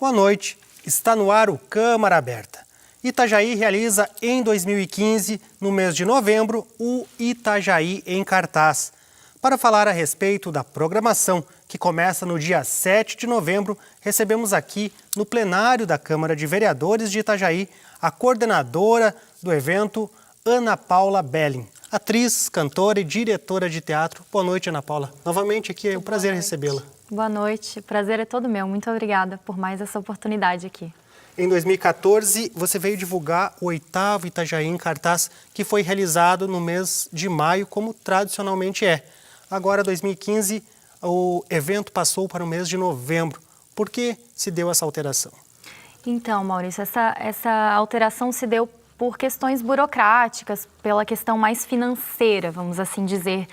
Boa noite. Está no ar o Câmara Aberta. Itajaí realiza em 2015, no mês de novembro, o Itajaí em Cartaz. Para falar a respeito da programação, que começa no dia 7 de novembro, recebemos aqui no plenário da Câmara de Vereadores de Itajaí a coordenadora do evento, Ana Paula Belling, atriz, cantora e diretora de teatro. Boa noite, Ana Paula. Novamente aqui é um prazer recebê-la. Boa noite, o prazer é todo meu. Muito obrigada por mais essa oportunidade aqui. Em 2014, você veio divulgar o 8º Itajaí em Cartaz, que foi realizado no mês de maio, como tradicionalmente é. Agora, 2015, o evento passou para o mês de novembro. Por que se deu essa alteração? Então, Maurício, essa alteração se deu por questões burocráticas, pela questão mais financeira, vamos assim dizer,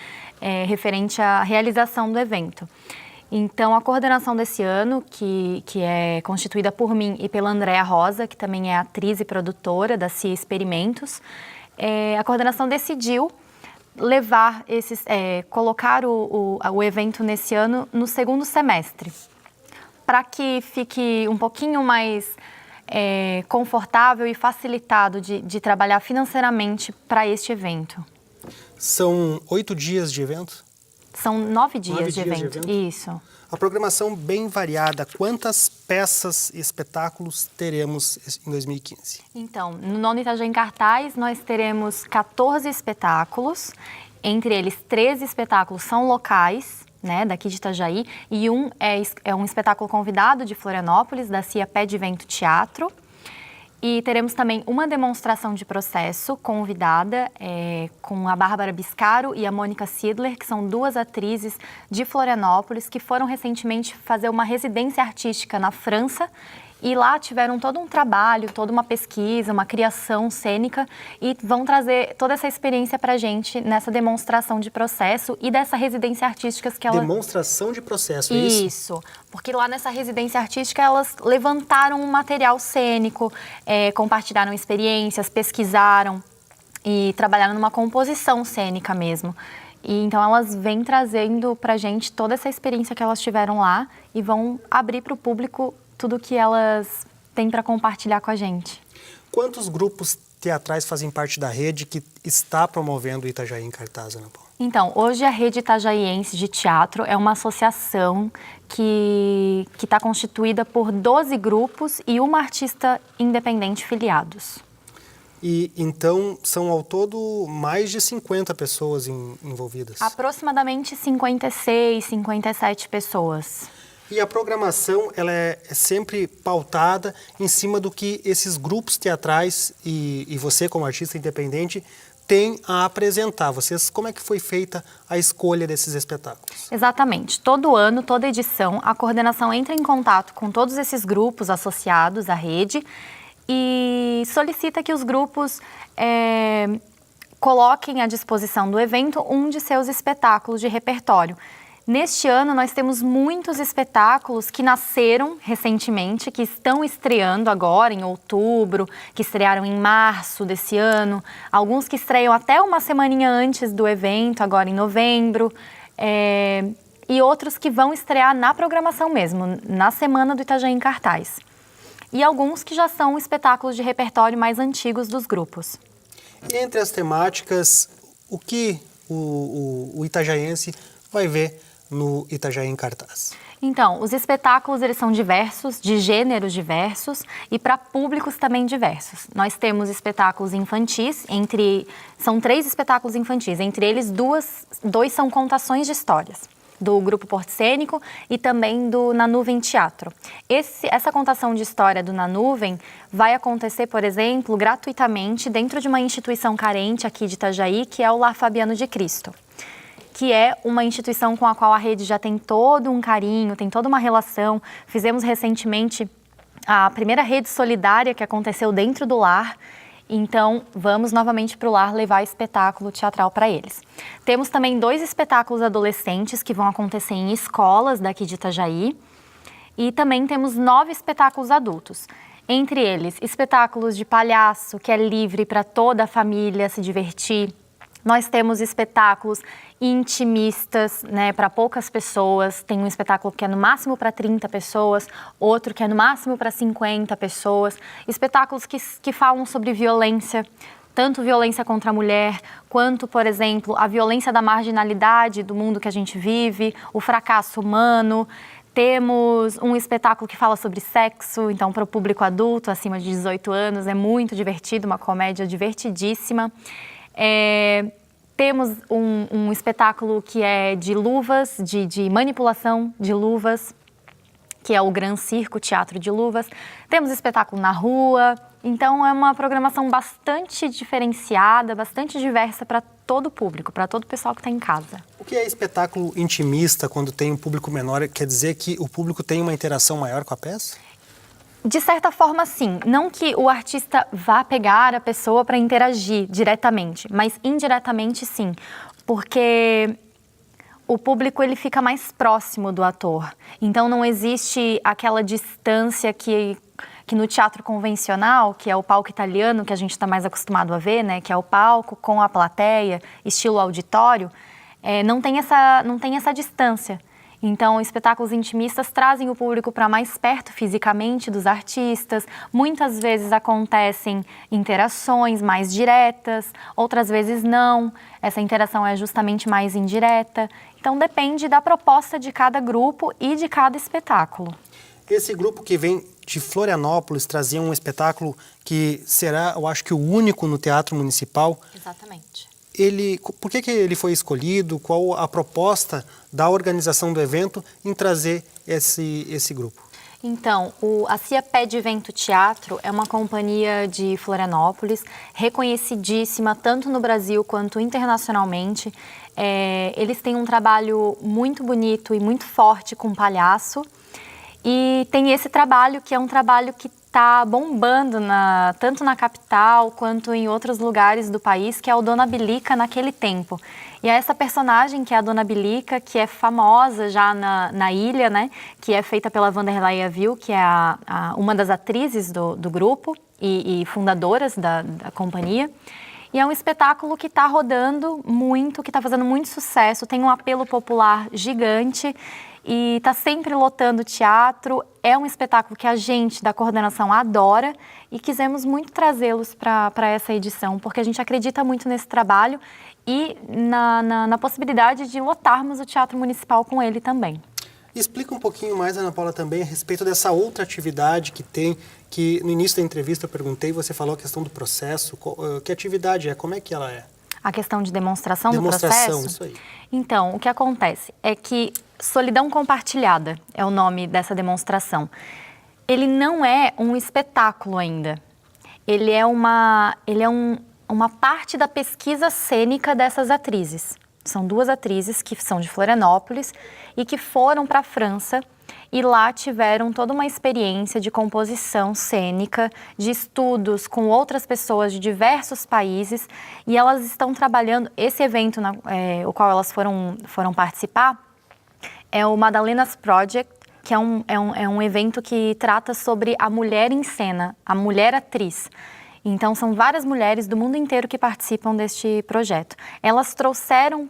referente à realização do evento. Então, a coordenação desse ano, que é constituída por mim e pela Andréa Rosa, que também é atriz e produtora da CIA Experimentos, a coordenação decidiu levar colocar o evento nesse ano no segundo semestre, para que fique um pouquinho mais confortável e facilitado de trabalhar financeiramente para este evento. São 8 dias de evento? São 9 dias de evento. Isso. A programação bem variada. Quantas peças e espetáculos teremos em 2015? Então, no nono Itajaí em Cartaz, nós teremos 14 espetáculos. Entre eles, 13 espetáculos são locais, né, daqui de Itajaí, e um é um espetáculo convidado de Florianópolis, da CIA Pé de Vento Teatro. E teremos também uma demonstração de processo convidada com a Bárbara Biscaro e a Mônica Sidler, que são duas atrizes de Florianópolis que foram recentemente fazer uma residência artística na França e lá tiveram todo um trabalho, toda uma pesquisa, uma criação cênica e vão trazer toda essa experiência para a gente nessa demonstração de processo e dessa residência artística que ela... Demonstração de processo, é isso? Isso, porque lá nessa residência artística elas levantaram um material cênico, compartilharam experiências, pesquisaram e trabalharam numa composição cênica mesmo. E então elas vêm trazendo para a gente toda essa experiência que elas tiveram lá e vão abrir para o público tudo que elas têm para compartilhar com a gente. Quantos grupos teatrais fazem parte da rede que está promovendo o Itajaí em Cartaz, Ana Paula? Então, hoje a Rede Itajaiense de Teatro é uma associação que está constituída por 12 grupos e uma artista independente filiados. E então são ao todo mais de 50 pessoas envolvidas? Aproximadamente 56, 57 pessoas. E a programação ela é sempre pautada em cima do que esses grupos teatrais e você como artista independente tem a apresentar. Como é que foi feita a escolha desses espetáculos? Exatamente. Todo ano, toda edição, a coordenação entra em contato com todos esses grupos associados à rede e solicita que os grupos coloquem à disposição do evento um de seus espetáculos de repertório. Neste ano, nós temos muitos espetáculos que nasceram recentemente, que estão estreando agora em outubro, que estrearam em março desse ano, alguns que estreiam até uma semaninha antes do evento, agora em novembro, e outros que vão estrear na programação mesmo, na semana do Itajaí em Cartaz. E alguns que já são espetáculos de repertório mais antigos dos grupos. E entre as temáticas, o que o itajaiense vai ver no Itajaí em Cartaz? Então, os espetáculos eles são diversos, de gêneros diversos e para públicos também diversos. Nós temos espetáculos infantis, são 3 espetáculos infantis, entre eles dois são contações de histórias, do Grupo Porto Cênico e também do Na Nuvem Teatro. Essa contação de história do Na Nuvem vai acontecer, por exemplo, gratuitamente dentro de uma instituição carente aqui de Itajaí, que é o Lar Fabiano de Cristo, que é uma instituição com a qual a rede já tem todo um carinho, tem toda uma relação. Fizemos recentemente a primeira rede solidária que aconteceu dentro do lar, então vamos novamente para o lar levar espetáculo teatral para eles. Temos também 2 espetáculos adolescentes que vão acontecer em escolas daqui de Itajaí e também temos 9 espetáculos adultos. Entre eles, espetáculos de palhaço, que é livre para toda a família se divertir, Nós temos espetáculos intimistas, né, para poucas pessoas. Tem um espetáculo que é no máximo para 30 pessoas, outro que é no máximo para 50 pessoas. Espetáculos que falam sobre violência, tanto violência contra a mulher, quanto, por exemplo, a violência da marginalidade do mundo que a gente vive, o fracasso humano. Temos um espetáculo que fala sobre sexo, então para o público adulto, acima de 18 anos, é muito divertido, uma comédia divertidíssima. Temos um espetáculo que é de luvas, de manipulação de luvas, que é o Gran Circo, Teatro de Luvas. Temos espetáculo na rua, então é uma programação bastante diferenciada, bastante diversa para todo o público, para todo o pessoal que está em casa. O que é espetáculo intimista quando tem um público menor? Quer dizer que o público tem uma interação maior com a peça? De certa forma, sim. Não que o artista vá pegar a pessoa para interagir diretamente, mas indiretamente, sim. Porque o público ele fica mais próximo do ator. Então, não existe aquela distância que no teatro convencional, que é o palco italiano, que a gente está mais acostumado a ver, né? Que é o palco com a plateia, estilo auditório, não tem essa distância. Então, espetáculos intimistas trazem o público para mais perto fisicamente dos artistas. Muitas vezes acontecem interações mais diretas, outras vezes não. Essa interação é justamente mais indireta. Então, depende da proposta de cada grupo e de cada espetáculo. Esse grupo que vem de Florianópolis trazia um espetáculo que será, eu acho que o único no Teatro Municipal. Exatamente. Por que ele foi escolhido? Qual a proposta da organização do evento em trazer esse grupo? Então, a Cia Pede Vento Teatro é uma companhia de Florianópolis, reconhecidíssima tanto no Brasil quanto internacionalmente. Eles têm um trabalho muito bonito e muito forte com palhaço. E tem esse trabalho que é um trabalho que está bombando tanto na capital quanto em outros lugares do país, que é o Dona Bilica naquele tempo. E é essa personagem que é a Dona Bilica, que é famosa já na ilha, né? Que é feita pela Vanderlei Avil, que é uma das atrizes do grupo e fundadoras da companhia. E é um espetáculo que está rodando muito, que está fazendo muito sucesso, tem um apelo popular gigante e está sempre lotando o teatro. É um espetáculo que a gente da coordenação adora e quisemos muito trazê-los para essa edição, porque a gente acredita muito nesse trabalho e na possibilidade de lotarmos o Teatro Municipal com ele também. Explica um pouquinho mais, Ana Paula, também a respeito dessa outra atividade que tem, que no início da entrevista eu perguntei, você falou a questão do processo, que atividade é, como é que ela é? A questão de demonstração do processo? Demonstração, isso aí. Então, o que acontece é que Solidão Compartilhada é o nome dessa demonstração. Ele não é um espetáculo ainda. Ele é uma parte da pesquisa cênica dessas atrizes. São duas atrizes que são de Florianópolis e que foram para a França e lá tiveram toda uma experiência de composição cênica, de estudos com outras pessoas de diversos países, e elas estão trabalhando, esse evento o qual elas foram participar é o Madalenas Project, que é um evento que trata sobre a mulher em cena, a mulher atriz. Então, são várias mulheres do mundo inteiro que participam deste projeto. Elas trouxeram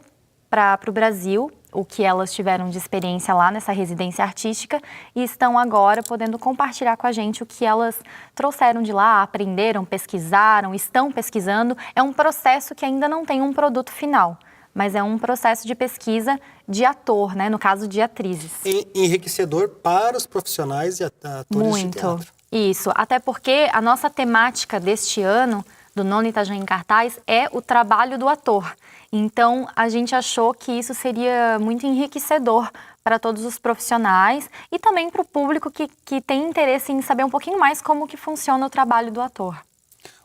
para o Brasil o que elas tiveram de experiência lá nessa residência artística e estão agora podendo compartilhar com a gente o que elas trouxeram de lá, aprenderam, pesquisaram, estão pesquisando. É um processo que ainda não tem um produto final, mas é um processo de pesquisa de ator, né? No caso de atrizes. Enriquecedor para os profissionais e atores de teatro. Muito. Isso, até porque a nossa temática deste ano, do Nono Itajaí em Cartaz, é o trabalho do ator. Então, a gente achou que isso seria muito enriquecedor para todos os profissionais e também para o público que tem interesse em saber um pouquinho mais como que funciona o trabalho do ator.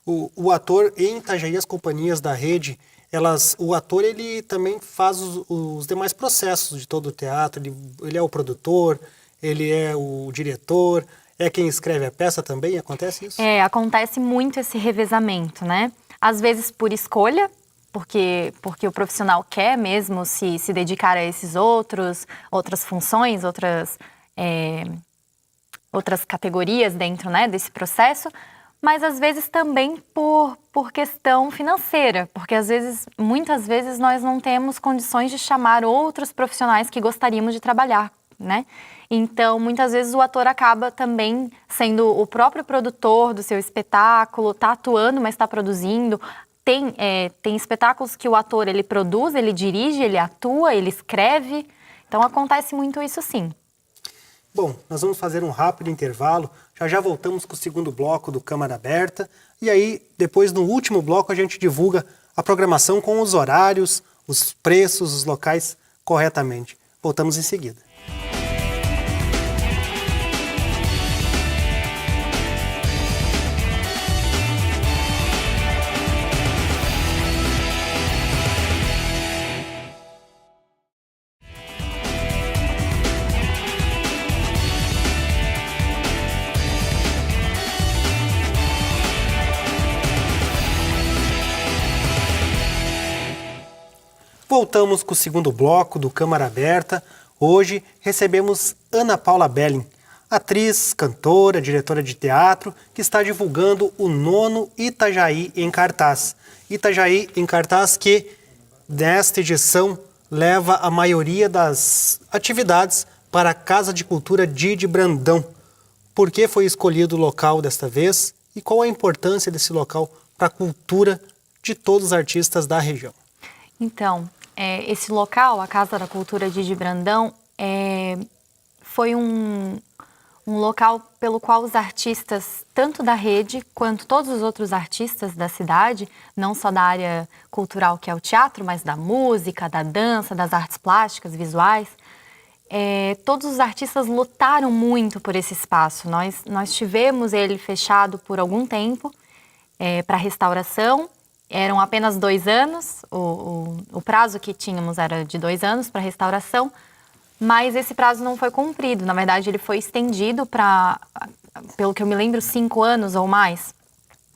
O ator em Itajaí, as companhias da rede, o ator ele também faz os demais processos de todo o teatro, ele é o produtor, ele é o diretor, é quem escreve a peça também? Acontece isso? Acontece muito esse revezamento, né? Às vezes por escolha, porque o profissional quer mesmo se dedicar a esses outras funções, outras categorias dentro, né, desse processo, mas às vezes também por questão financeira, porque muitas vezes nós não temos condições de chamar outros profissionais que gostaríamos de trabalhar, né? Então, muitas vezes o ator acaba também sendo o próprio produtor do seu espetáculo, está atuando, mas está produzindo. Tem espetáculos que o ator ele produz, ele dirige, ele atua, ele escreve. Então, acontece muito isso sim. Bom, nós vamos fazer um rápido intervalo. Já voltamos com o segundo bloco do Câmara Aberta. E aí, depois, no último bloco, a gente divulga a programação com os horários, os preços, os locais corretamente. Voltamos em seguida. Voltamos com o segundo bloco do Câmara Aberta. Hoje recebemos Ana Paula Belling, atriz, cantora, diretora de teatro, que está divulgando o 9º Itajaí em Cartaz. Itajaí em Cartaz que, nesta edição, leva a maioria das atividades para a Casa de Cultura Didi Brandão. Por que foi escolhido o local desta vez e qual a importância desse local para a cultura de todos os artistas da região? Então, esse local, a Casa da Cultura Didi Brandão, foi um local pelo qual os artistas, tanto da rede quanto todos os outros artistas da cidade, não só da área cultural que é o teatro, mas da música, da dança, das artes plásticas, visuais, todos os artistas lutaram muito por esse espaço. Nós tivemos ele fechado por algum tempo para restauração. Eram apenas 2 anos, o prazo que tínhamos era de 2 anos para restauração, mas esse prazo não foi cumprido. Na verdade, ele foi estendido para, pelo que eu me lembro, 5 anos ou mais.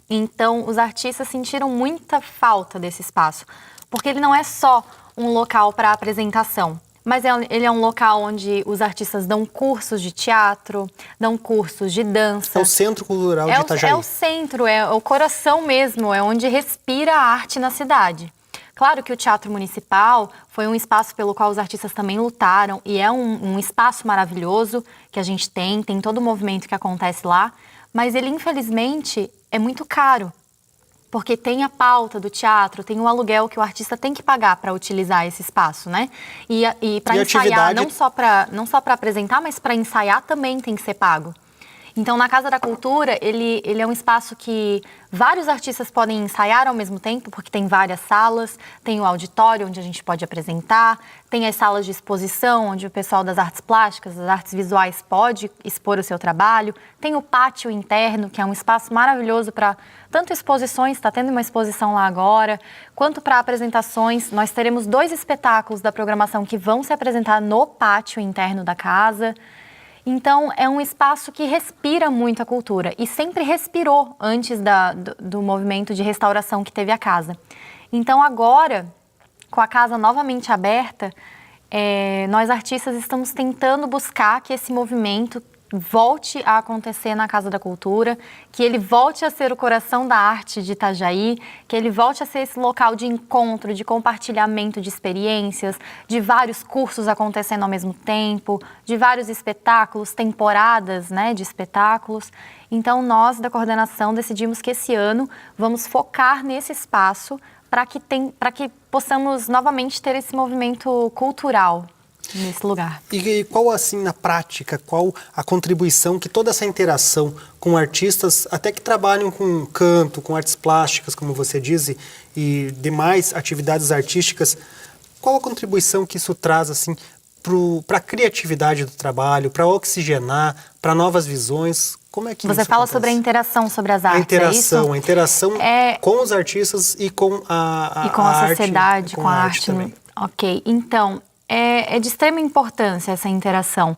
Então, os artistas sentiram muita falta desse espaço, porque ele não é só um local para apresentação, mas ele é um local onde os artistas dão cursos de teatro, dão cursos de dança. É o Centro Cultural de Itajaí. É o centro, é o coração mesmo, é onde respira a arte na cidade. Claro que o Teatro Municipal foi um espaço pelo qual os artistas também lutaram e é um espaço maravilhoso que a gente tem todo o movimento que acontece lá, mas ele infelizmente é muito caro. Porque tem a pauta do teatro, tem o aluguel que o artista tem que pagar para utilizar esse espaço, né? E para ensaiar, não só para apresentar, mas para ensaiar também tem que ser pago. Então, na Casa da Cultura, ele é um espaço que vários artistas podem ensaiar ao mesmo tempo, porque tem várias salas, tem o auditório onde a gente pode apresentar, tem as salas de exposição, onde o pessoal das artes plásticas, das artes visuais pode expor o seu trabalho, tem o pátio interno, que é um espaço maravilhoso para tanto exposições, está tendo uma exposição lá agora, quanto para apresentações. Nós teremos 2 espetáculos da programação que vão se apresentar no pátio interno da casa. Então, é um espaço que respira muito a cultura e sempre respirou antes do movimento de restauração que teve a casa. Então, agora, com a casa novamente aberta, nós artistas estamos tentando buscar que esse movimento volte a acontecer na Casa da Cultura, que ele volte a ser o coração da arte de Itajaí, que ele volte a ser esse local de encontro, de compartilhamento de experiências, de vários cursos acontecendo ao mesmo tempo, de vários espetáculos, temporadas, né, de espetáculos. Então, nós da coordenação decidimos que esse ano vamos focar nesse espaço para que possamos novamente ter esse movimento cultural nesse lugar. E qual, assim, na prática, qual a contribuição que toda essa interação com artistas, até que trabalham com canto, com artes plásticas, como você diz, e demais atividades artísticas, qual a contribuição que isso traz, assim, para a criatividade do trabalho, para oxigenar, para novas visões? Como é que você isso fala acontece? sobre a interação sobre as artes, a interação com os artistas e com a sociedade, com a arte também. Ok, então, é de extrema importância essa interação,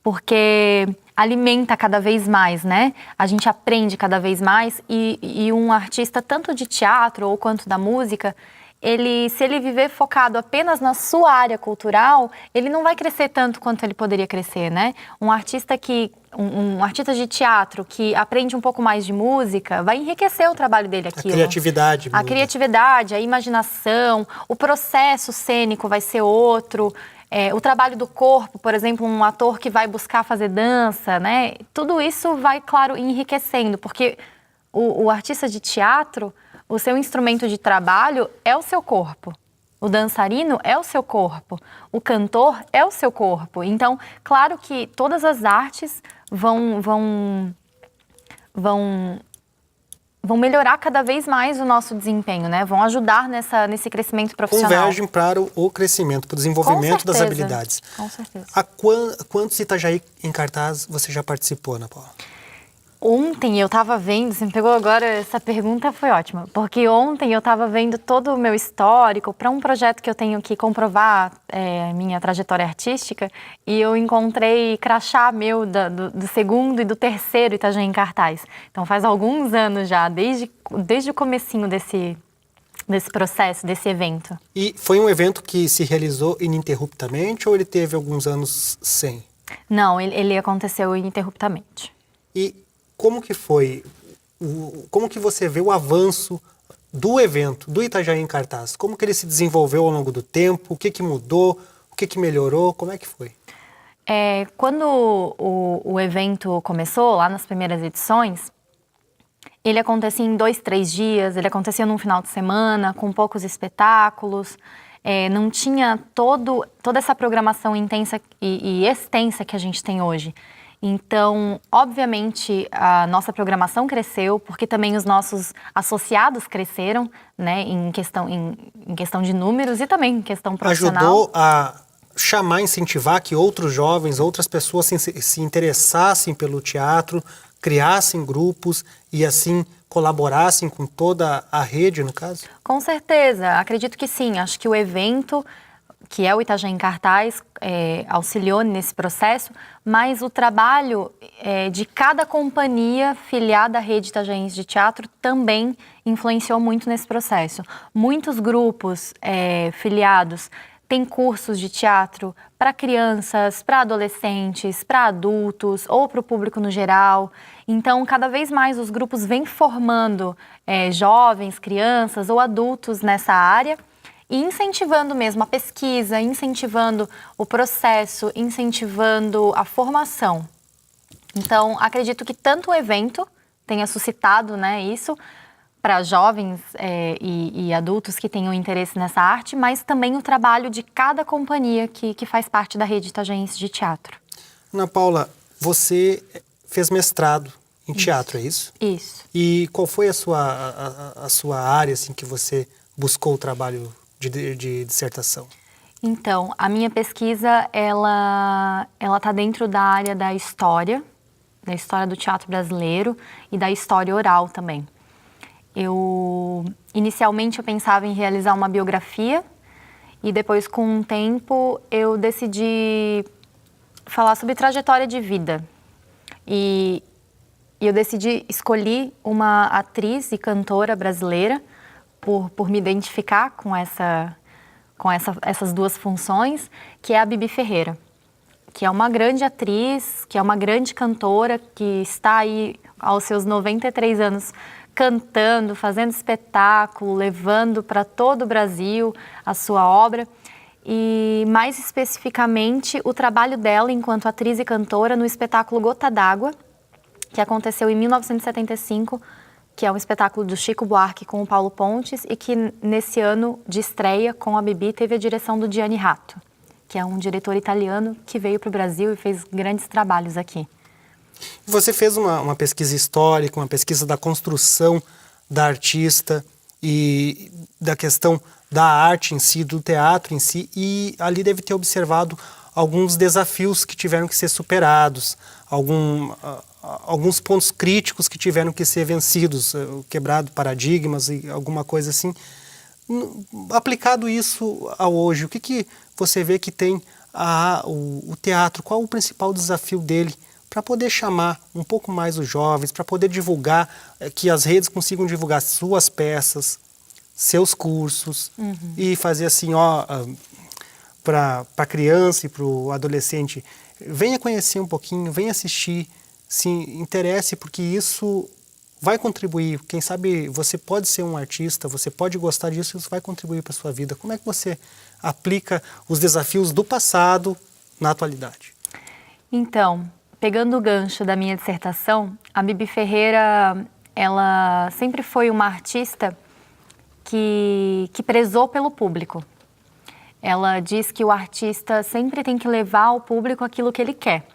porque alimenta cada vez mais, né? A gente aprende cada vez mais e um artista, tanto de teatro ou quanto da música, se ele viver focado apenas na sua área cultural, ele não vai crescer tanto quanto ele poderia crescer, né? Um artista de teatro que aprende um pouco mais de música vai enriquecer o trabalho dele aquilo. A criatividade. A criatividade, a imaginação, o processo cênico vai ser outro. O trabalho do corpo, por exemplo, um ator que vai buscar fazer dança, né? Tudo isso vai, claro, enriquecendo, porque o artista de teatro, o seu instrumento de trabalho é o seu corpo. O dançarino é o seu corpo. O cantor é o seu corpo. Então, claro que todas as artes vão melhorar cada vez mais o nosso desempenho, né? Vão ajudar nesse crescimento profissional. Convergem para o crescimento, para o desenvolvimento das habilidades. Com certeza. Quantos Itajaí em cartaz você já participou, Ana Paula? Ontem eu estava vendo, você me pegou agora, essa pergunta foi ótima, porque ontem eu estava vendo todo o meu histórico para um projeto que eu tenho que comprovar minha trajetória artística, e eu encontrei crachá meu do segundo e do terceiro Itajaí em cartaz. Então faz alguns anos já, desde o comecinho desse processo, desse evento. E foi um evento que se realizou ininterruptamente ou ele teve alguns anos sem? Não, ele aconteceu ininterruptamente. E como que foi, como que você vê o avanço do evento, do Itajaí em cartaz? Como que ele se desenvolveu ao longo do tempo? O que que mudou? O que que melhorou? Como é que foi? Quando o evento começou, lá nas primeiras edições, ele acontecia em 2, 3 dias, ele acontecia num final de semana, com poucos espetáculos, não tinha toda essa programação intensa e extensa que a gente tem hoje. Então, obviamente, a nossa programação cresceu, porque também os nossos associados cresceram, né, em questão de números e também em questão profissional. Ajudou a chamar, incentivar que outros jovens, outras pessoas se interessassem pelo teatro, criassem grupos e assim colaborassem com toda a rede, no caso? Com certeza, acredito que sim. Acho que o evento, que é o Itajaí em Cartaz, auxiliou nesse processo, mas o trabalho de cada companhia filiada à rede Itajaense de Teatro também influenciou muito nesse processo. Muitos grupos filiados têm cursos de teatro para crianças, para adolescentes, para adultos ou para o público no geral. Então, cada vez mais os grupos vêm formando jovens, crianças ou adultos nessa área, e incentivando mesmo a pesquisa, incentivando o processo, incentivando a formação. Então, acredito que tanto o evento tenha suscitado, né, isso para jovens e adultos que tenham interesse nessa arte, mas também o trabalho de cada companhia que faz parte da rede Itajaense de Teatro. Ana Paula, você fez mestrado em teatro, é isso? Isso. E qual foi a sua área assim, que você buscou o trabalho de dissertação? Então, a minha pesquisa, ela tá dentro da área da história do teatro brasileiro e da história oral também. Inicialmente, eu pensava em realizar uma biografia e depois, com um tempo, eu decidi falar sobre trajetória de vida. E eu escolhi uma atriz e cantora brasileira por me identificar com essas duas funções, que é a Bibi Ferreira, que é uma grande atriz, que é uma grande cantora, que está aí aos seus 93 anos cantando, fazendo espetáculo, levando para todo o Brasil a sua obra. E, mais especificamente, o trabalho dela enquanto atriz e cantora no espetáculo Gota d'Água, que aconteceu em 1975, que é um espetáculo do Chico Buarque com o Paulo Pontes, e que nesse ano de estreia com a Bibi teve a direção do Gianni Ratto, que é um diretor italiano que veio para o Brasil e fez grandes trabalhos aqui. Você fez uma pesquisa histórica, uma pesquisa da construção da artista e da questão da arte em si, do teatro em si, e ali deve ter observado alguns desafios que tiveram que ser superados, alguns pontos críticos que tiveram que ser vencidos, quebrado paradigmas e alguma coisa assim. Aplicado isso a hoje, o que você vê que tem o teatro? Qual o principal desafio dele para poder chamar um pouco mais os jovens, para poder divulgar, que as redes consigam divulgar suas peças, seus cursos e fazer assim, ó, para a criança e para o adolescente, venha conhecer um pouquinho, venha assistir, se interesse, porque isso vai contribuir. Quem sabe você pode ser um artista, você pode gostar disso, isso vai contribuir para a sua vida. Como é que você aplica os desafios do passado na atualidade? Então, pegando o gancho da minha dissertação, a Bibi Ferreira, ela sempre foi uma artista que prezou pelo público. Ela diz que o artista sempre tem que levar ao público aquilo que ele quer.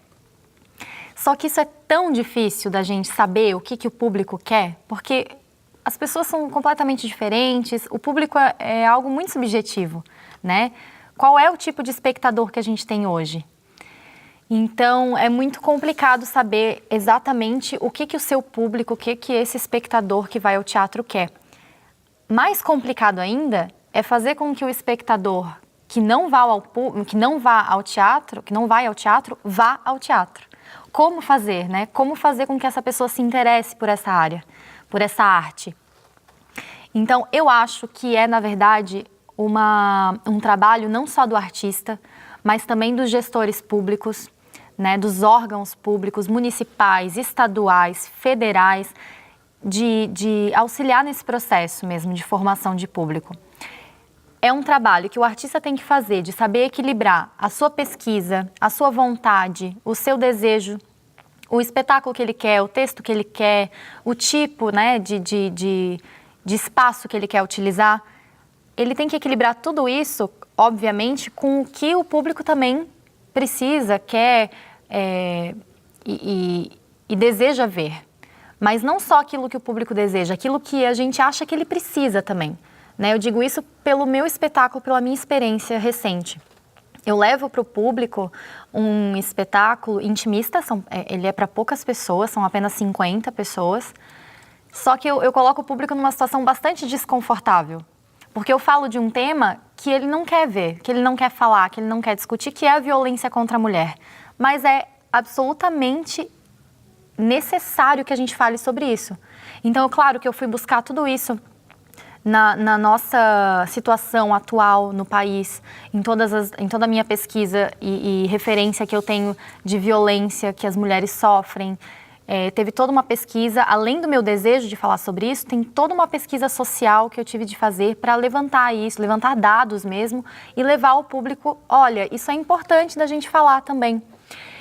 Só que isso é tão difícil da gente saber o que o público quer, porque as pessoas são completamente diferentes, o público é algo muito subjetivo, né? Qual é o tipo de espectador que a gente tem hoje? Então, é muito complicado saber exatamente o que o seu público, o que esse espectador que vai ao teatro quer. Mais complicado ainda é fazer com que o espectador que não vai ao teatro, vá ao teatro. Como fazer, né? Como fazer com que essa pessoa se interesse por essa área, por essa arte? Então, eu acho que na verdade, um trabalho não só do artista, mas também dos gestores públicos, né, dos órgãos públicos, municipais, estaduais, federais, de auxiliar nesse processo mesmo de formação de público. É um trabalho que o artista tem que fazer, de saber equilibrar a sua pesquisa, a sua vontade, o seu desejo, o espetáculo que ele quer, o texto que ele quer, o tipo, né, de espaço que ele quer utilizar. Ele tem que equilibrar tudo isso, obviamente, com o que o público também precisa, quer e deseja ver. Mas não só aquilo que o público deseja, aquilo que a gente acha que ele precisa também. Né? Eu digo isso pelo meu espetáculo, pela minha experiência recente. Eu levo para o público um espetáculo intimista, ele é para poucas pessoas, são apenas 50 pessoas. Só que eu coloco o público numa situação bastante desconfortável. Porque eu falo de um tema que ele não quer ver, que ele não quer falar, que ele não quer discutir, que é a violência contra a mulher. Mas é absolutamente necessário que a gente fale sobre isso. Então, claro que eu fui buscar tudo isso na nossa situação atual no país, em toda a minha pesquisa e referência que eu tenho de violência que as mulheres sofrem. Teve toda uma pesquisa, além do meu desejo de falar sobre isso, tem toda uma pesquisa social que eu tive de fazer para levantar isso, levantar dados mesmo e levar ao público, olha, isso é importante da gente falar também.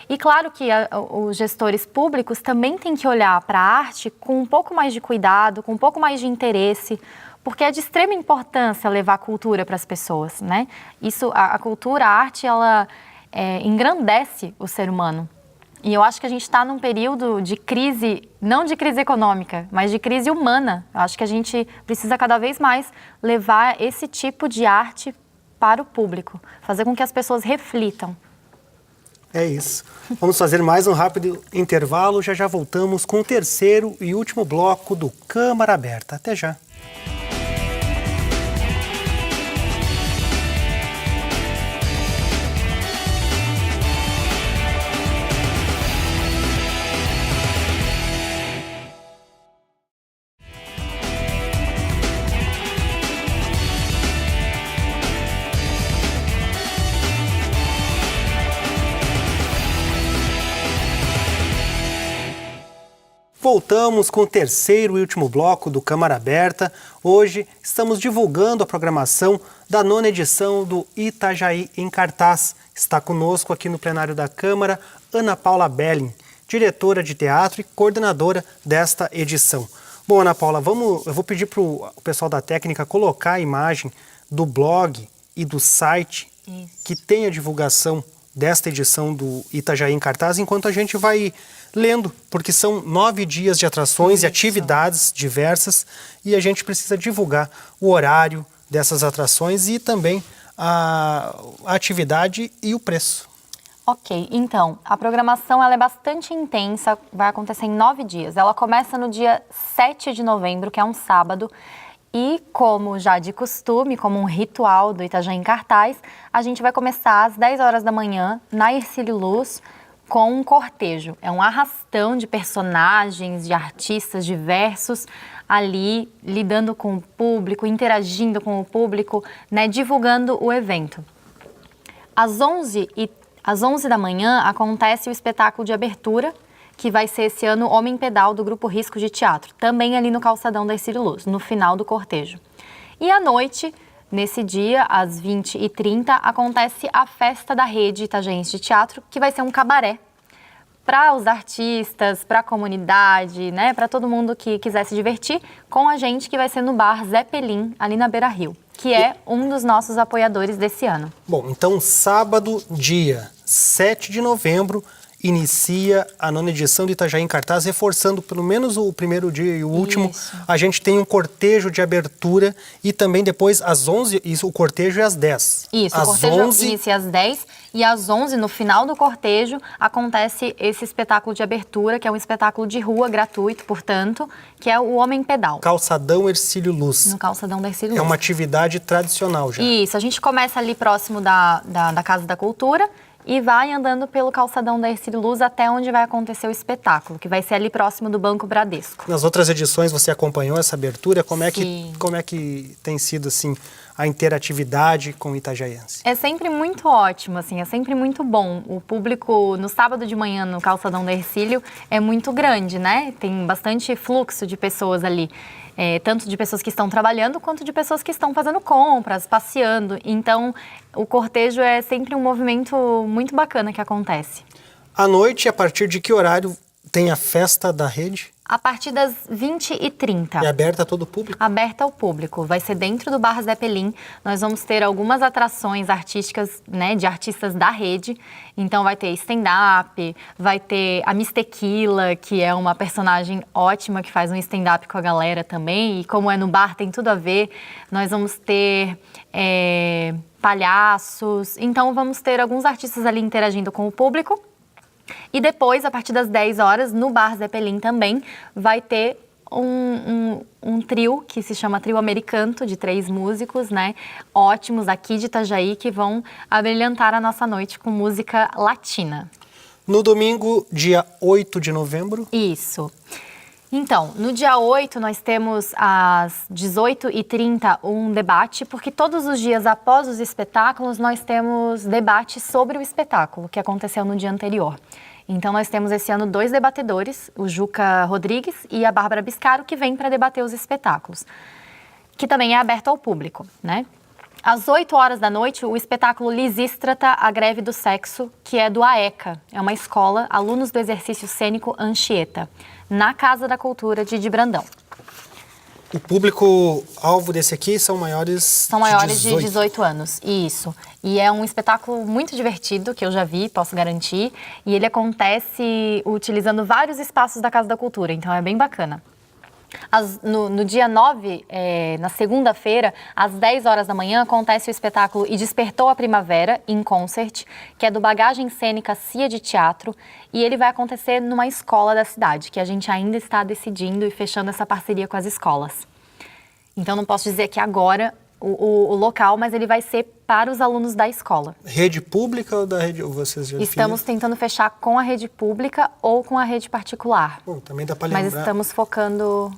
E claro que os gestores públicos também têm que olhar para a arte com um pouco mais de cuidado, com um pouco mais de interesse, porque é de extrema importância levar a cultura para as pessoas, né? Isso, a cultura, a arte, ela engrandece o ser humano. E eu acho que a gente está num período de crise, não de crise econômica, mas de crise humana. Eu acho que a gente precisa cada vez mais levar esse tipo de arte para o público, fazer com que as pessoas reflitam. É isso. Vamos fazer mais um rápido intervalo, já voltamos com o terceiro e último bloco do Câmara Aberta. Até já. Voltamos com o terceiro e último bloco do Câmara Aberta. Hoje estamos divulgando a programação da 9ª edição do Itajaí em Cartaz. Está conosco aqui no plenário da Câmara Ana Paula Belling, diretora de teatro e coordenadora desta edição. Bom, Ana Paula, eu vou pedir para o pessoal da técnica colocar a imagem do blog e do site que tem a divulgação desta edição do Itajaí em Cartaz, enquanto a gente vai lendo, porque são 9 dias de atrações e atividades diversas e a gente precisa divulgar o horário dessas atrações e também a atividade e o preço. Ok, então, a programação ela é bastante intensa, vai acontecer em 9 dias. Ela começa no dia 7 de novembro, que é um sábado, e como já de costume, como um ritual do Itajaí em Cartaz, a gente vai começar às 10 horas da manhã, na Hercílio Luz, com um cortejo. É um arrastão de personagens, de artistas diversos ali, lidando com o público, interagindo com o público, né, divulgando o evento. Às 11 da manhã acontece o espetáculo de abertura, que vai ser esse ano Homem Pedal, do Grupo Risco de Teatro, também ali no calçadão da Hercílio Luz, no final do cortejo. E à noite, nesse dia, às 20h30, acontece a festa da Rede Itajaense de Teatro, que vai ser um cabaré para os artistas, para a comunidade, né, para todo mundo que quiser se divertir, com a gente, que vai ser no bar Zeppelin, ali na Beira Rio, que é um dos nossos apoiadores desse ano. Bom, então sábado, dia 7 de novembro, inicia a 9ª edição de Itajaí em Cartaz, reforçando pelo menos o primeiro dia e o último. Isso. A gente tem um cortejo de abertura e também depois às 11, o cortejo é às 10. Isso, às o cortejo 11... inicia às 10 e às 11, no final do cortejo, acontece esse espetáculo de abertura, que é um espetáculo de rua gratuito, portanto, que é o Homem Pedal. Calçadão Hercílio Luz. No calçadão da Hercílio Luz. É uma atividade tradicional já. Isso, a gente começa ali próximo da Casa da Cultura e vai andando pelo calçadão da Hercílio Luz até onde vai acontecer o espetáculo, que vai ser ali próximo do Banco Bradesco. Nas outras edições você acompanhou essa abertura? Como é que tem sido assim a interatividade com o itajaiense? É sempre muito ótimo, assim, é sempre muito bom. O público no sábado de manhã no calçadão da Hercílio é muito grande, né? Tem bastante fluxo de pessoas ali. Tanto de pessoas que estão trabalhando, quanto de pessoas que estão fazendo compras, passeando. Então, o cortejo é sempre um movimento muito bacana que acontece. À noite, a partir de que horário tem a festa da rede? A partir das 20h30. É aberta a todo o público? Aberta ao público. Vai ser dentro do Bar Zeppelin. Nós vamos ter algumas atrações artísticas, né, de artistas da rede. Então vai ter stand-up, vai ter a Miss Tequila, que é uma personagem ótima, que faz um stand-up com a galera também. E como é no bar, tem tudo a ver. Nós vamos ter palhaços. Então vamos ter alguns artistas ali interagindo com o público. E depois, a partir das 10 horas, no Bar Zeppelin também, vai ter um trio que se chama Trio Americanto, de 3 músicos, né, ótimos aqui de Itajaí, que vão abrilhantar a nossa noite com música latina. No domingo, dia 8 de novembro? Isso. Então, no dia 8, nós temos às 18h30 um debate, porque todos os dias após os espetáculos, nós temos debate sobre o espetáculo que aconteceu no dia anterior. Então, nós temos esse ano 2 debatedores, o Juca Rodrigues e a Bárbara Biscaro, que vêm para debater os espetáculos, que também é aberto ao público, né? Às 8 horas da noite, o espetáculo Lisístrata, a Greve do Sexo, que é do AECA, é uma escola, alunos do exercício cênico Anchieta, na Casa da Cultura de Brandão. O público-alvo desse aqui são maiores de 18 anos, isso. E é um espetáculo muito divertido, que eu já vi, posso garantir, e ele acontece utilizando vários espaços da Casa da Cultura, então é bem bacana. No dia 9, na segunda-feira, às 10 horas da manhã, acontece o espetáculo E Despertou a Primavera, em concert, que é do Bagagem Cênica Cia de Teatro, e ele vai acontecer numa escola da cidade, que a gente ainda está decidindo e fechando essa parceria com as escolas. Então, não posso dizer que agora o local, mas ele vai ser para os alunos da escola. Rede pública ou da rede? Ou vocês já Estamos tentando fechar com a rede pública ou com a rede particular. Bom, também dá para lembrar. Mas estamos focando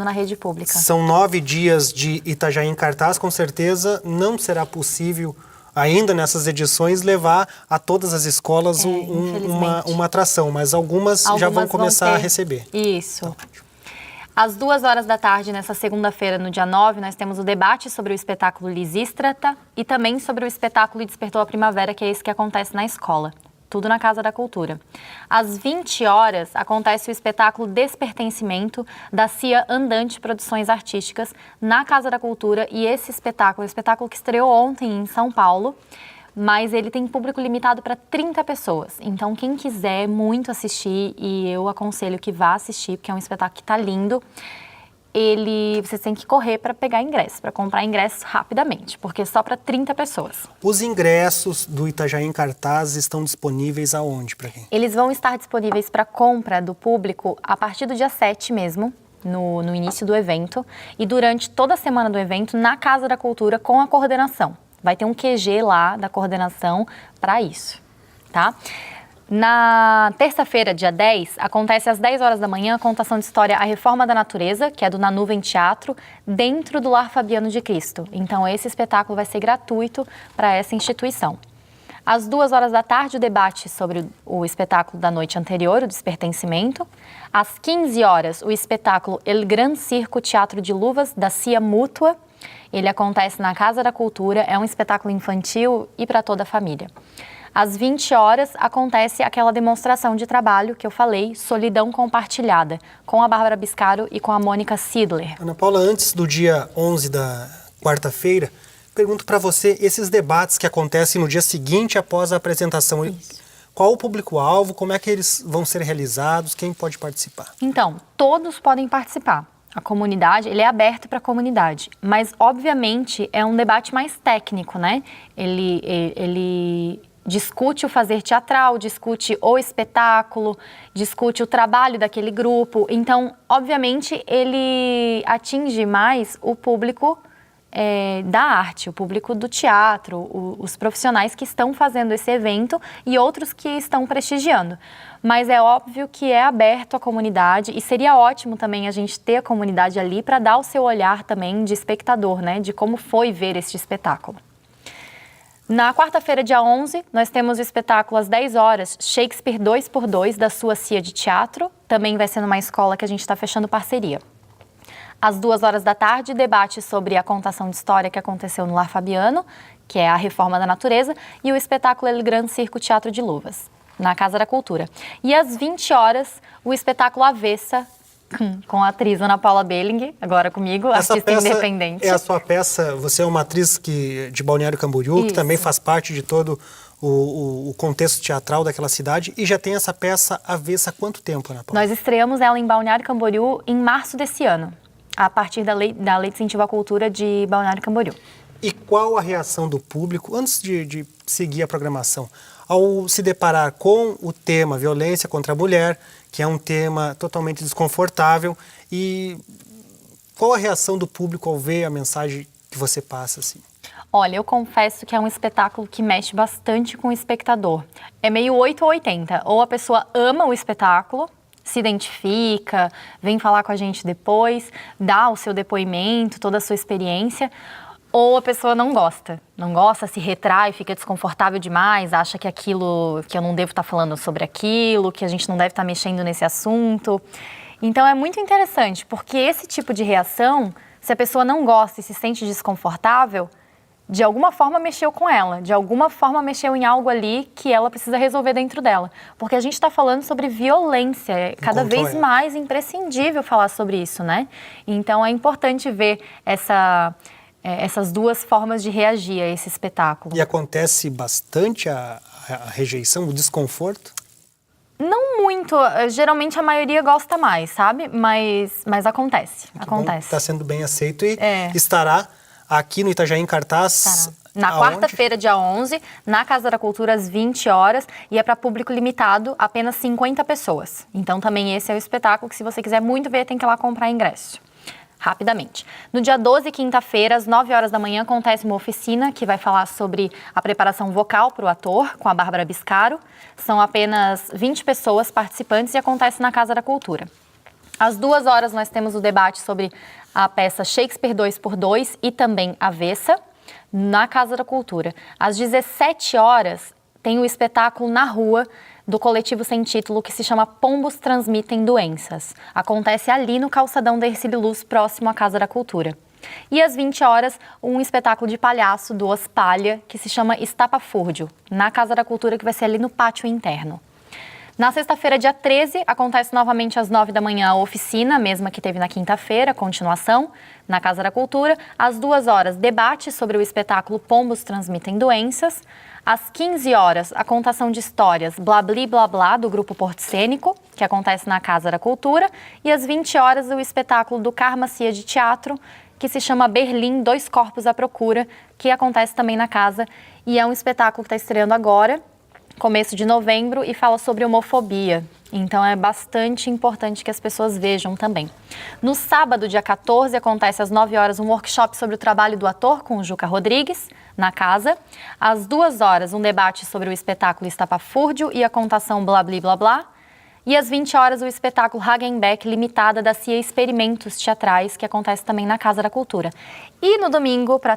na rede pública. São 9 dias de Itajaí em Cartaz, com certeza não será possível ainda nessas edições levar a todas as escolas uma atração, mas algumas já vão começar a receber. Isso. Então, às 2 horas da tarde, nessa segunda-feira, no dia 9, nós temos o debate sobre o espetáculo Lisístrata e também sobre o espetáculo E Despertou a Primavera, que é esse que acontece na escola. Tudo na Casa da Cultura. Às 20 horas, acontece o espetáculo Despertencimento, da CIA Andante Produções Artísticas, na Casa da Cultura. E esse espetáculo é um espetáculo que estreou ontem em São Paulo, mas ele tem público limitado para 30 pessoas. Então, quem quiser muito assistir, e eu aconselho que vá assistir, porque é um espetáculo que está lindo, você tem que correr para pegar ingresso, para comprar ingresso rapidamente, porque é só para 30 pessoas. Os ingressos do Itajaí em Cartaz estão disponíveis aonde para quem? Eles vão estar disponíveis para compra do público a partir do dia 7 mesmo, no início do evento, e durante toda a semana do evento na Casa da Cultura com a coordenação. Vai ter um QG lá da coordenação para isso, tá? Na terça-feira, dia 10, acontece às 10 horas da manhã a contação de história A Reforma da Natureza, que é do Na Nuvem Teatro, dentro do Lar Fabiano de Cristo. Então, esse espetáculo vai ser gratuito para essa instituição. Às 2 horas da tarde, o debate sobre o espetáculo da noite anterior, o Despertencimento. Às 15 horas, o espetáculo El Gran Circo Teatro de Luvas, da CIA Mútua. Ele acontece na Casa da Cultura, é um espetáculo infantil e para toda a família. Às 20 horas, acontece aquela demonstração de trabalho que eu falei, Solidão Compartilhada, com a Bárbara Biscaro e com a Mônica Sidler. Ana Paula, antes do dia 11 da quarta-feira, pergunto para você, esses debates que acontecem no dia seguinte após a apresentação, qual o público-alvo, como é que eles vão ser realizados, quem pode participar? Então, todos podem participar. A comunidade, ele é aberto para a comunidade, mas obviamente é um debate mais técnico, né? Ele discute o fazer teatral, discute o espetáculo, discute o trabalho daquele grupo. Então, obviamente, ele atinge mais o público da arte, o público do teatro, os profissionais que estão fazendo esse evento e outros que estão prestigiando. Mas é óbvio que é aberto à comunidade e seria ótimo também a gente ter a comunidade ali para dar o seu olhar também de espectador, né, de como foi ver este espetáculo. Na quarta-feira, dia 11, nós temos o espetáculo às 10 horas, Shakespeare 2x2, da sua CIA de Teatro. Também vai ser numa escola que a gente está fechando parceria. Às 2 horas da tarde, debate sobre a contação de história que aconteceu no Lar Fabiano, que é a Reforma da Natureza, e o espetáculo El Gran Circo Teatro de Luvas, na Casa da Cultura. E às 20 horas, o espetáculo Avessa, com a atriz Ana Paula Belling, agora comigo, artista independente. É a sua peça, você é uma atriz de Balneário Camboriú, que também faz parte de todo o contexto teatral daquela cidade, e já tem essa peça Avessa há quanto tempo, Ana Paula? Nós estreamos ela em Balneário Camboriú em março desse ano, a partir da Lei de Incentivo à Cultura de Balneário Camboriú. E qual a reação do público, antes de seguir a programação, ao se deparar com o tema violência contra a mulher, que é um tema totalmente desconfortável, e qual a reação do público ao ver a mensagem que você passa, assim? Olha, eu confesso que é um espetáculo que mexe bastante com o espectador. É meio 8 ou 80. Ou a pessoa ama o espetáculo, se identifica, vem falar com a gente depois, dá o seu depoimento, toda a sua experiência, ou a pessoa não gosta, se retrai, fica desconfortável demais, acha que aquilo, que eu não devo estar falando sobre aquilo, que a gente não deve estar mexendo nesse assunto. Então é muito interessante, porque esse tipo de reação, se a pessoa não gosta e se sente desconfortável, de alguma forma mexeu com ela, de alguma forma mexeu em algo ali que ela precisa resolver dentro dela. Porque a gente está falando sobre violência, é cada vez mais imprescindível falar sobre isso, né? Então é importante ver essas duas formas de reagir a esse espetáculo. E acontece bastante a rejeição, o desconforto? Não muito, geralmente a maioria gosta mais, sabe? Mas acontece, acontece. Está sendo bem aceito e estará aqui no Itajaí em cartaz. Na quarta-feira, dia 11, na Casa da Cultura, às 20 horas, e é para público limitado, apenas 50 pessoas. Então também esse é o espetáculo que, se você quiser muito ver, tem que ir lá comprar ingresso. Rapidamente. No dia 12, quinta-feira, às 9 horas da manhã, acontece uma oficina que vai falar sobre a preparação vocal para o ator, com a Bárbara Biscaro. São apenas 20 pessoas participantes e acontece na Casa da Cultura. Às 2 horas, nós temos o debate sobre a peça Shakespeare 2x2 e também Avessa, na Casa da Cultura. Às 17 horas, tem o espetáculo Na Rua, do coletivo sem título, que se chama Pombos Transmitem Doenças. Acontece ali no calçadão da Hercílio Luz, próximo à Casa da Cultura. E às 20 horas, um espetáculo de palhaço do Ospalha, que se chama Estapafúrdio, na Casa da Cultura, que vai ser ali no pátio interno. Na sexta-feira, dia 13, acontece novamente às 9 da manhã a oficina, mesma que teve na quinta-feira, continuação, na Casa da Cultura. Às 2 horas, debate sobre o espetáculo Pombos Transmitem Doenças. Às 15 horas, a contação de histórias Blá Bli Blá Blá, do Grupo Porto Cênico, que acontece na Casa da Cultura. E às 20 horas, o espetáculo do Karma Cia de Teatro, que se chama Berlim, Dois Corpos à Procura, que acontece também na casa. E é um espetáculo que está estreando agora, começo de novembro, e fala sobre homofobia. Então é bastante importante que as pessoas vejam também. No sábado, dia 14, acontece às 9 horas um workshop sobre o trabalho do ator com o Juca Rodrigues, na casa. Às 2 horas, um debate sobre o espetáculo Estapafúrdio e a contação Blá Blá Blá Blá. E às 20 horas, o espetáculo Hagenbeck Limitada da CIA Experimentos Teatrais, que acontece também na Casa da Cultura. E no domingo, para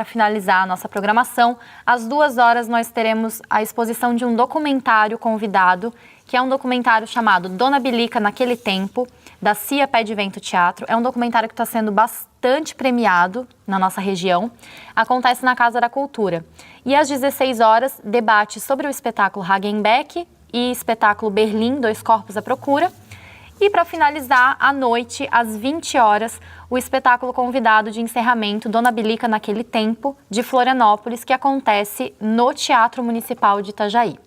finalizar a nossa programação, às 2 horas nós teremos a exposição de um documentário convidado, que é um documentário chamado Dona Bilica Naquele Tempo, da CIA Pé de Vento Teatro. É um documentário que está sendo bastante premiado na nossa região. Acontece na Casa da Cultura. E às 16 horas, debate sobre o espetáculo Hagenbeck e espetáculo Berlim, Dois Corpos à Procura. E para finalizar, à noite, às 20 horas, o espetáculo convidado de encerramento Dona Bilica Naquele Tempo, de Florianópolis, que acontece no Teatro Municipal de Itajaí.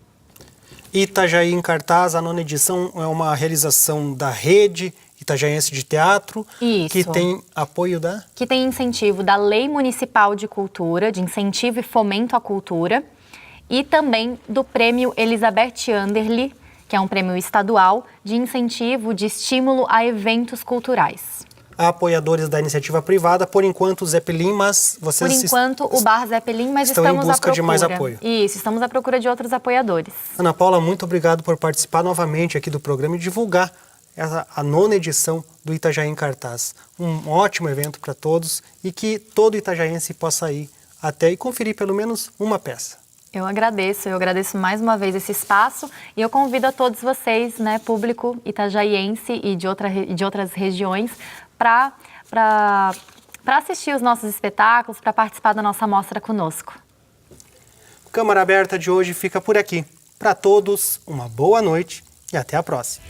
Itajaí em Cartaz, a 9ª edição é uma realização da Rede Itajaiense de Teatro, Isso. que tem apoio da... Que tem incentivo da Lei Municipal de Cultura, de incentivo e fomento à cultura, e também do Prêmio Elizabeth Anderle, que é um prêmio estadual de incentivo, de estímulo a eventos culturais. Há apoiadores da iniciativa privada, por enquanto o Zeppelin, mas vocês... Por enquanto, o Bar Zeppelin, mas estão estamos em busca à procura de mais apoio. Isso, estamos à procura de outros apoiadores. Ana Paula, muito obrigado por participar novamente aqui do programa e divulgar a 9ª edição do Itajaí em Cartaz. Um ótimo evento para todos e que todo itajaiense possa ir até e conferir pelo menos uma peça. Eu agradeço mais uma vez esse espaço e eu convido a todos vocês, né, público itajaiense e de outras regiões, para assistir os nossos espetáculos, para participar da nossa mostra conosco. Câmara Aberta de hoje fica por aqui. Para todos, uma boa noite e até a próxima.